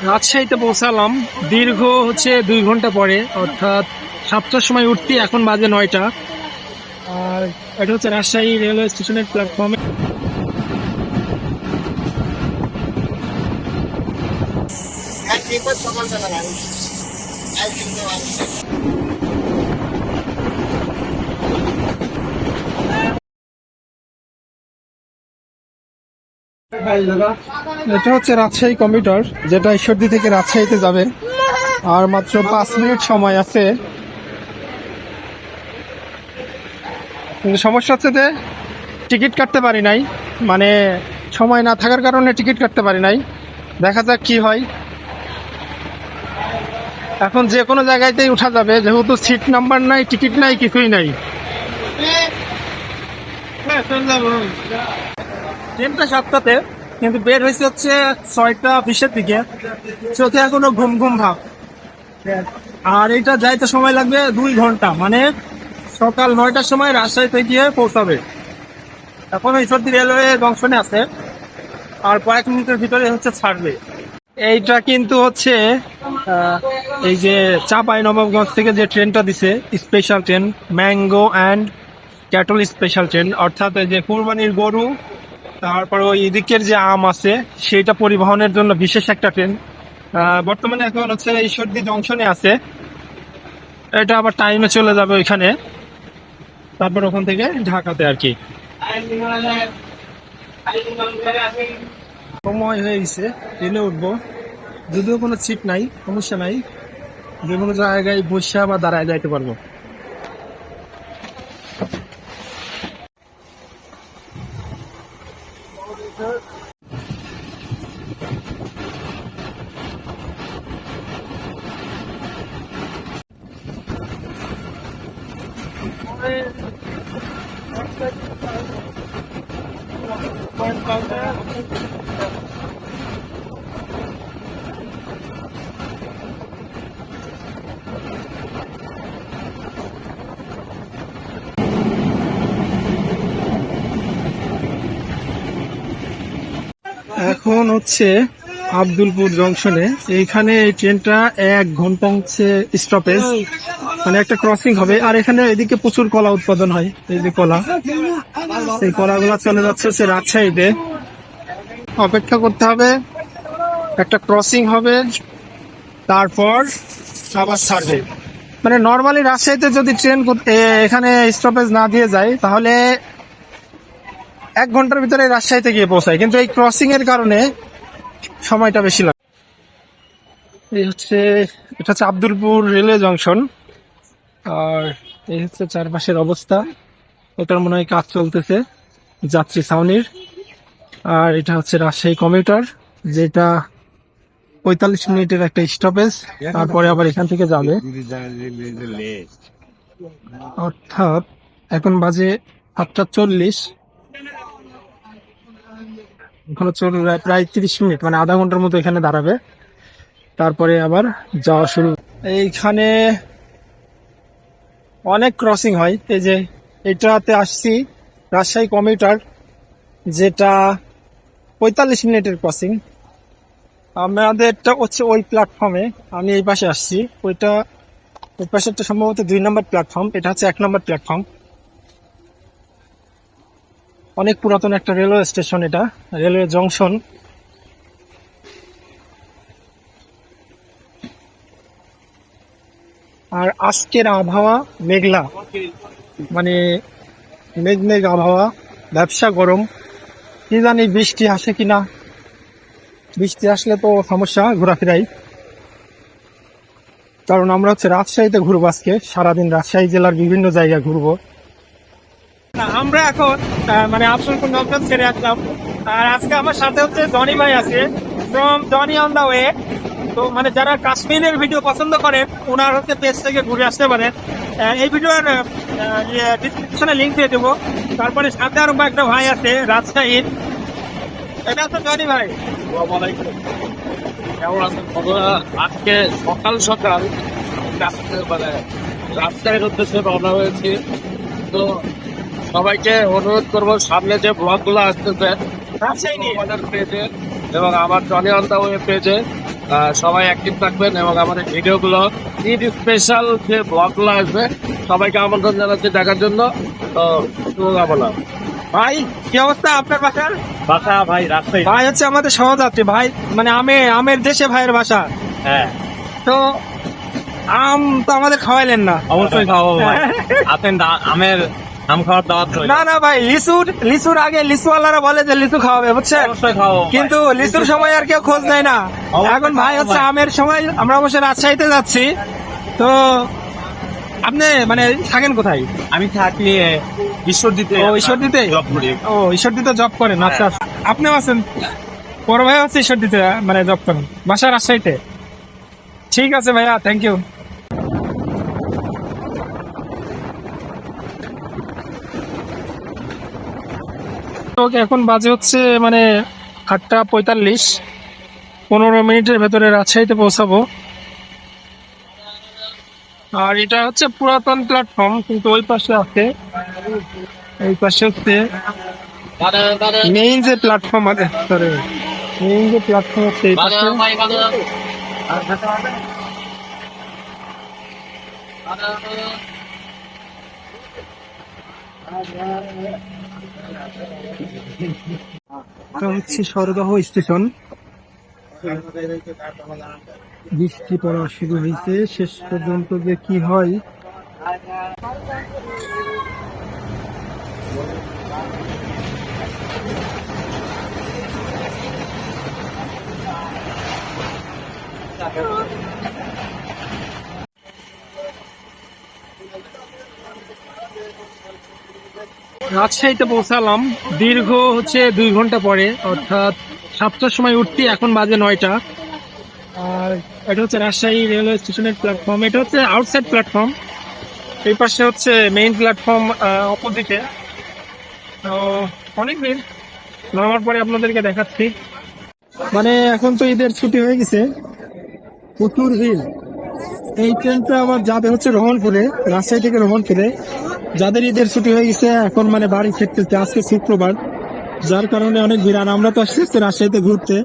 রাজশাহীতে পৌঁছালাম দীর্ঘ 2 ঘন্টা পরে, অর্থাৎ 7টার সময় উঠতি, এখন বাজে 9টা। আর এটা হচ্ছে রাজশাহী রেলওয়ে স্টেশনের প্ল্যাটফর্মে। এটা হচ্ছে রাজশাহী কমিউটার, যেটা ঈশ্বরদী থেকে রাজশাহীতে যাবে। আর মাত্র 5 মিনিট সময় আছে। কিন্তু সমস্যা হচ্ছে যে টিকিট কাটতে পারি নাই, মানে সময় না থাকার কারণে টিকিট কাটতে পারি নাই। দেখা যাক কি হয়। এখন যে কোনো জায়গাতেই উঠা যাবে, যেহেতু সিট নাম্বার নাই, টিকিট নাই, কিছুই নাই। ট্রেনটা 7টাতে, কিন্তু বের হয়েছে হচ্ছে 6টা 20-এর দিকে। চোখে এখনো ঘুম ঘুম ভাব। আর এটা যাইতে সময় লাগবে 2 ঘন্টা, মানে সকাল 9টার সময় রাজশাহীতে গিয়ে পৌঁছাবে। এখন ঈশ্বরদী রেলওয়ে জংশনে আছে, আর কয়েক মিনিটের ভিতরে হচ্ছে ছাড়বে। এইটা কিন্তু হচ্ছে এই যে চাঁপাইনবাবগঞ্জ থেকে যে ট্রেনটা দিছে, special train, mango and cattle special train, অর্থাৎ এই যে কুরবানির গরু, তারপর ওই দিকের যে আম আছে সেটা পরিবহনের জন্য বিশেষ একটা ট্রেন। বর্তমানে এখন হচ্ছে ঈশ্বরদী জংশনে আছে। এটা আবার টাইমে চলে যাবে ওইখানে, তারপর ওখান থেকে ঢাকাতে আর কি। সময় হয়ে গেছে, ট্রেনে উঠবো। যদিও কোনো সিট নাই, সমস্যা নাই, যে কোনো জায়গায় বসে বা দাঁড়ায় যাইতে পারবো। এখন হচ্ছে আব্দুলপুর জংশনে। এইখানে এই ট্রেনটা 1 ঘন্টা হচ্ছে স্টপেজ, মানে একটা ক্রসিং হবে। আর এখানে এদিকে প্রচুর কলা উৎপাদন হয়, এই যে কলা, এই কলাগুলা চলে যাচ্ছে হচ্ছে রাজশাহীতে। অপেক্ষা করতে হবে, একটা ক্রসিং হবে, তারপর আবার ছাড়বে। মানে নর্মালি রাজশাহীতে যদি ট্রেন এখানে স্টপেজ না দিয়ে যায়, তাহলে 1 ঘন্টার ভিতরে রাজশাহীতে গিয়ে পৌঁছায়, কিন্তু এই ক্রসিং এর কারণে সময়টা বেশি লাগে। এই হচ্ছে, এটা হচ্ছে আব্দুলপুর রেলওয়ে জংশন। আর এই হচ্ছে চারপাশের অবস্থা। এটার মনে হয় কাজ চলতেছে, যাত্রী ছাউনির। আর এটা হচ্ছে রাজশাহী কমিউটার, যেটা 45 মিনিটের একটা স্টপেজ, তারপরে আবার এখান থেকে যাবে। অর্থাৎ এখন বাজে 7টা 40, এখনো প্রায় 30 মিনিট, মানে আধা ঘন্টার মতো এখানে দাঁড়াবে, তারপরে আবার যাওয়া শুরু। এইখানে অনেক ক্রসিং হয়। এই যে এটাতে আসছি, রাজশাহী কমিউটার, যেটা 45 মিনিটের ক্রসিং। আমাদেরটা হচ্ছে ওই প্ল্যাটফর্মে, আমি এই পাশে আসছি। ওই পাশেরটা সম্ভবত 2 নম্বর প্ল্যাটফর্ম, এটা হচ্ছে 1 নম্বর প্ল্যাটফর্ম। অনেক পুরাতন একটা রেলওয়ে স্টেশন, এটা রেলওয়ে জংশন। আর আজকের আবহাওয়া মেঘলা, মানে মেঘ আবহাওয়া, ব্যবসা গরম। কি জানি বৃষ্টি আসে কিনা, বৃষ্টি আসলে তো সমস্যা ঘোরাফেরাই। কারণ আমরা হচ্ছে রাজশাহীতে ঘুরবো আজকে সারাদিন, রাজশাহী জেলার বিভিন্ন জায়গায় ঘুরবো। আমরা এখন মানে আফসরপুর নগর ছেড়ে আসলাম। আর আজকে আমার সাথে হচ্ছে জনি ভাই আছে, from Johnny on the way. তো মানে যারা কাশ্মীরের ভিডিও পছন্দ করেন, ওনার হচ্ছে পেজ থেকে ঘুরে আসতে পারেন। এই ভিডিওর ডিসক্রিপশনে লিঙ্ক দিয়ে দেবো। তারপরে সাথে আরো একটা ভাই আছে রাজশাহীর, এটা হচ্ছে জনি ভাই। কেমন আছেন? আজকে সকাল সকাল মানে রাজশাহীর উদ্দেশ্যে রওনা হয়েছি। তো সবাইকে অনুরোধ করবো, সামনে যে ব্লগ গুলো আসতেছে রাজশাহী নিয়ে আমাদের পেজে এবং আমার জনি অন দা ওয়ে পেজে সবাই অ্যাক্টিভ থাকবেন এবং আমাদের ভিডিওগুলো ঈদ স্পেশাল যে ব্লগগুলো আসবে সবাইকে আমন্ত্রণ জানাচ্ছি দেখার জন্য। তো শুভকামনা। ভাই কি অবস্থা আপনার বাসার? বাসা ভাই রাজশাহী। ভাই হচ্ছে আমাদের সহযাত্রী ভাই, মানে আমের দেশে ভাইয়ের বাসা। হ্যাঁ, তো আম তো আমাদের খাওয়াইলেন না। অবশ্যই খাওয়াবো ভাই। আপনি আমের আম খাওয়ার দাওয়াত রইল। না না ভাই, লিচুর আগে লিচুওয়ালারা বলে যে লিচু খাওয়াবে, বুঝছেন? অবশ্যই খাওয়াবো ভাই। কিন্তু লিচুর সময় আর কেউ খোঁজ নেয় না। অবশ্যই এখন ভাই হচ্ছে খাওয়াবো ভাই। আমের সময়, আমরা অবশ্য রাজশাহীতে যাচ্ছি। তো আপনি মানে থাকেন কোথায়? আমি থাকি ঈশ্বরদীতে। ও, ঈশ্বরদীতে? জব করি। ও, ঈশ্বরদীতে জব করেন? আচ্ছা আচ্ছা। আপনিও আছেন? বড় ভাই হচ্ছে ঈশ্বরদীতে মানে জব করেন, বাসা রাজশাহীতে। ঠিক আছে ভাইয়া, থ্যাংক ইউ। ওকে, এখন বাজে হচ্ছে মানে 8:45। 15 মিনিটের ভেতরে রাজশাহীতে পৌঁছাবো। আর এটা হচ্ছে পুরাতন প্ল্যাটফর্ম, কিন্তু ওই পাশে আছে, এই পাশে হচ্ছে মেইন যে প্ল্যাটফর্ম আছে, সরি মেইন যে প্ল্যাটফর্ম হচ্ছে এই পাশে। এটা হচ্ছে সরগাহ স্টেশন। বৃষ্টি পড়া শুরু হয়েছে, শেষ পর্যন্ত যে কি হয়। রাজশাহীতে পৌঁছালাম দীর্ঘ হচ্ছে 2 ঘন্টা পরে, অর্থাৎ 7টার সময় উঠছি, এখন বাজে 9টা। আর এটা হচ্ছে রাজশাহী রেলওয়ে স্টেশনের প্ল্যাটফর্ম, এটা হচ্ছে আউটসাইড প্ল্যাটফর্ম। এই পাশে হচ্ছে মেইন প্ল্যাটফর্ম অপোজিটে। তো অনেক ভিড়, নামার পরে আপনাদেরকে দেখাচ্ছি। মানে এখন তো ঈদের ছুটি হয়ে গেছে, প্রচুর ভিড়। এই ট্রেনটা আবার যাবে হচ্ছে রোহনপুরে, রাজশাহী থেকে রোহনপুরে। যাদের ঈদের ছুটি হয়ে গেছে এখন মানে বাড়ি ফিরতেছে, আজকে শুক্রবার, যার কারণে অনেক ভিড়। আর আমরা তো আসতেছি রাজশাহীতে ঘুরতে,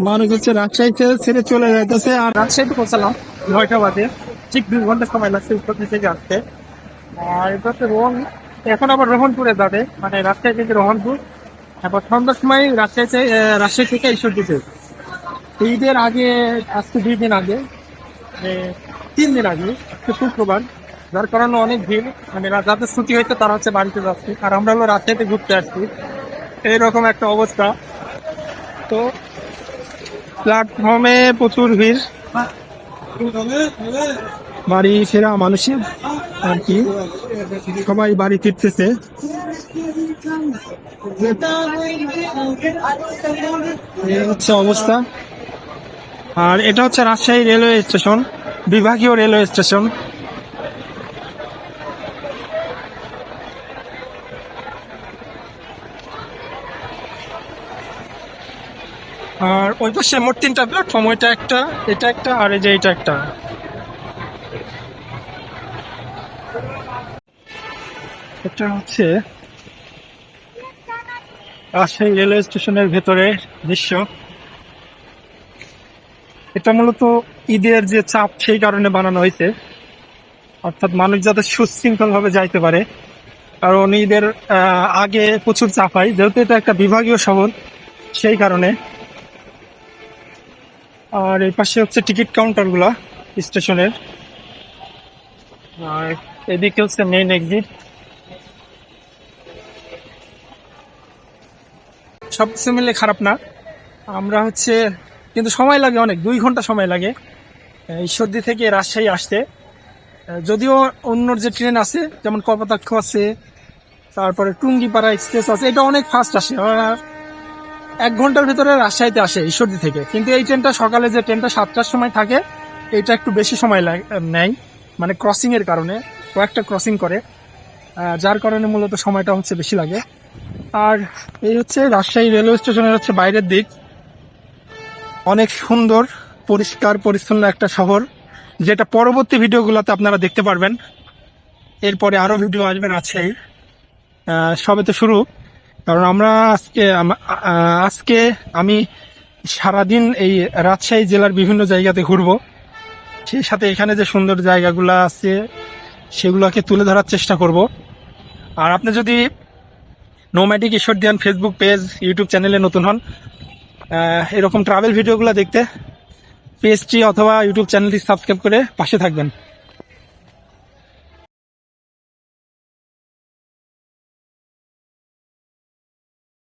মানুষ হচ্ছে রাজশাহীতে ছেড়ে চলে যাইতেছে। আর রাজশাহীতে পৌঁছালাম 9টা বাজে, ঠিক 2 ঘন্টা সময় লাগছে উত্তর থেকে আসতে। আর এটা হচ্ছে এখন আবার রোহনপুরে যাবে, মানে রাজশাহী থেকে রোহনপুর। তারপর সন্ধ্যার সময় রাজশাহী থেকে ঈশ্বরদীতে। ঈদের আগে, আজকে 2 দিন আগে, 3 দিন আগে, আজকে শুক্রবার, যার কারণে অনেক ভিড়। মানে যাদের ছুটি হয়েছে তারা হচ্ছে বাড়িতে যাচ্ছে, আর আমরা হলো রাজশাহীতে ঘুরতে আসছি। এইরকম একটা অবস্থা। তো প্ল্যাটফর্মে প্রচুর ভিড়, বাড়ি ফেরা মানুষের আর কি, সবাই বাড়ি ফিরতেছে। এই হচ্ছে অবস্থা। আর এটা হচ্ছে রাজশাহী রেলওয়ে স্টেশন, বিভাগীয় রেলওয়ে স্টেশন। আর ওই পাশে মোট 3টা প্ল্যাটফর্ম, ওইটা একটা, এটা একটা, আর এই যে এটা একটা। এটা হচ্ছে রাজশাহী রেলওয়ে স্টেশনের ভেতরে দৃশ্য। এটা মূলত ঈদের যে চাপ সেই কারণে বানানো হয়েছে, অর্থাৎ মানুষ যাতে সুশৃঙ্খল ভাবে যাইতে পারে। কারণ ঈদের আগে প্রচুর চাপ হয়, যেহেতু এটা একটা বিভাগীয় শহর, সেই কারণে। আর এই পাশে হচ্ছে টিকিট কাউন্টার গুলা স্টেশনের, আর এদিকে হচ্ছে মেইন এক্সিট। সবকিছু মিলে খারাপ না, আমরা হচ্ছে, কিন্তু সময় লাগে অনেক, 2 ঘন্টা সময় লাগে ঈশ্বরদী থেকে রাজশাহী আসতে। যদিও অন্য যে ট্রেন আছে, যেমন কপোতাক্ষ আছে, তারপরে টুঙ্গিপাড়া এক্সপ্রেস আছে, এটা অনেক ফাস্ট আসে, 1 ঘন্টার ভিতরে রাজশাহীতে আসে ঈশ্বরদী থেকে। কিন্তু এই ট্রেনটা সকালে, যে ট্রেনটা 7টার সময় থাকে, এটা একটু বেশি সময় নেয়, মানে ক্রসিং এর কারণে, কয়েকটা ক্রসিং করে, যার কারণে মূলত সময়টা হচ্ছে বেশি লাগে। আর এই হচ্ছে রাজশাহী রেলওয়ে স্টেশনের হচ্ছে বাইরের দিক, অনেক সুন্দর পরিষ্কার পরিচ্ছন্ন একটা শহর, যেটা পরবর্তী ভিডিওগুলোতে আপনারা দেখতে পারবেন। এরপরে আরো ভিডিও আসবে রাজশাহী, সবে তো শুরু। কারণ আমরা আজকে আমি সারাদিন এই রাজশাহী জেলার বিভিন্ন জায়গাতে ঘুরবো, সেই সাথে এখানে যে সুন্দর জায়গাগুলো আছে সেগুলোকে তুলে ধরার চেষ্টা করব। আর আপনি যদি নোম্যাডিক ঈশ্বরদিয়ান ফেসবুক পেজ, ইউটিউব চ্যানেলে নতুন হন, এরকম ট্রাভেল ভিডিওগুলো দেখতে পেজটি অথবা ইউটিউব চ্যানেলটি সাবস্ক্রাইব করে পাশে থাকবেন।